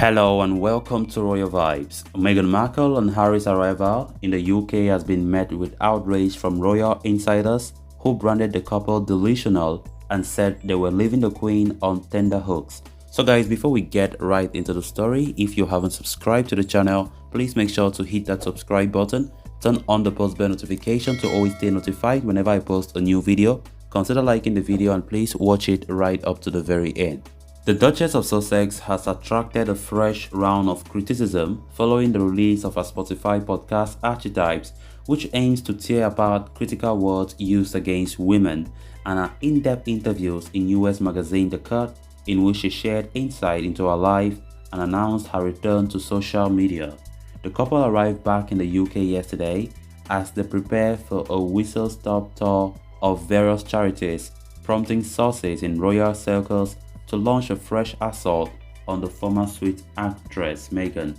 Hello and welcome to Royal Vibes. Meghan Markle and Harry's arrival in the UK has been met with outrage from royal insiders who branded the couple delusional and said they were leaving the Queen on tenterhooks. So guys, before we get right into the story, if you haven't subscribed to the channel, please make sure to hit that subscribe button, turn on the post bell notification to always stay notified whenever I post a new video. Consider liking the video and please watch it right up to the very end. The Duchess of Sussex has attracted a fresh round of criticism following the release of her Spotify podcast Archetypes, which aims to tear apart critical words used against women, and her in-depth interviews in US magazine The Cut, in which she shared insight into her life and announced her return to social media. The couple arrived back in the UK yesterday as they prepare for a whistle-stop tour of various charities, prompting sources in royal circles to launch a fresh assault on the former sweet actress Meghan.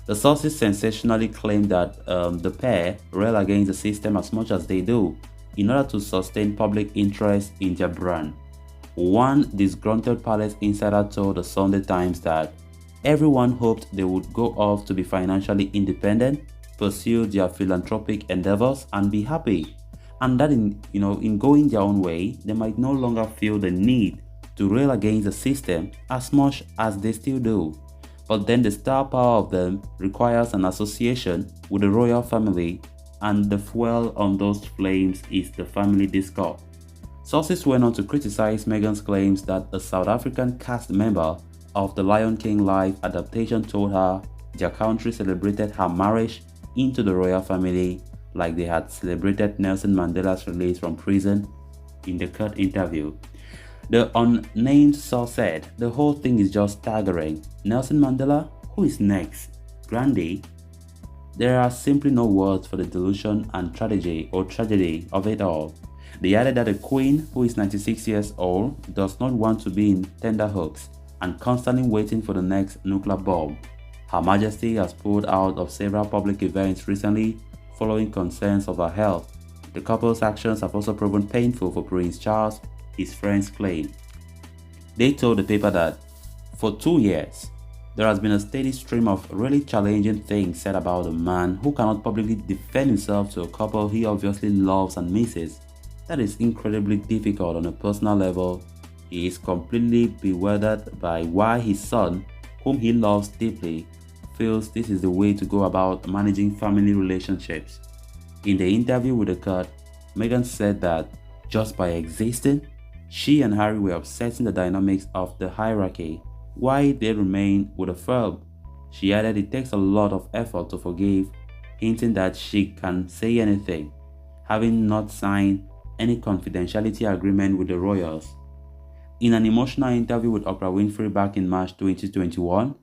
The sources sensationally claim that the pair rail against the system as much as they do in order to sustain public interest in their brand. One disgruntled palace insider told the Sunday Times that everyone hoped they would go off to be financially independent, pursue their philanthropic endeavors and be happy, and that in going their own way they might no longer feel the need to rail against the system as much as they still do. But then the star power of them requires an association with the royal family, and the fuel on those flames is the family discord. Sources went on to criticize Meghan's claims that a South African cast member of the Lion King live adaptation told her their country celebrated her marriage into the royal family like they had celebrated Nelson Mandela's release from prison. In the Cut interview, the unnamed source said, "The whole thing is just staggering. Nelson Mandela? Who is next? Grandy?" There are simply no words for the delusion and tragedy of it all. They added that the Queen, who is 96 years old, does not want to be in tenterhooks and constantly waiting for the next nuclear bomb. Her Majesty has pulled out of several public events recently following concerns of her health. The couple's actions have also proven painful for Prince Charles, his friends claim. They told the paper that for 2 years, there has been a steady stream of really challenging things said about a man who cannot publicly defend himself to a couple he obviously loves and misses. That is incredibly difficult on a personal level. He is completely bewildered by why his son, whom he loves deeply, feels this is the way to go about managing family relationships. In the interview with The Cut, Meghan said that just by existing, she and Harry were upsetting the dynamics of the hierarchy, why they remain with a firm. She added it takes a lot of effort to forgive, hinting that she can say anything, having not signed any confidentiality agreement with the royals. In an emotional interview with Oprah Winfrey back in March 2021,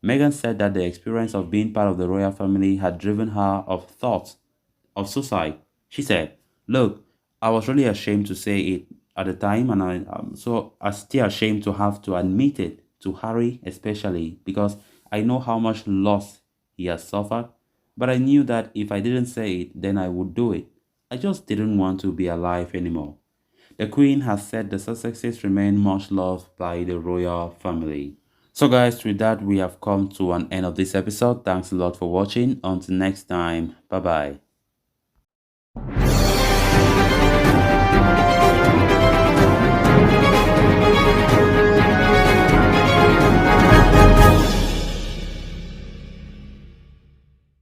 Meghan said that the experience of being part of the royal family had driven her of thoughts of suicide. She said, "Look, I was really ashamed to say it at the time, and I'm still ashamed to have to admit it to Harry especially, because I know how much loss he has suffered, but I knew that if I didn't say it, then I would do it. I just didn't want to be alive anymore." The Queen has said the Sussexes remain much loved by the royal family. So guys, with that we have come to an end of this episode. Thanks a lot for watching. Until next time, bye bye.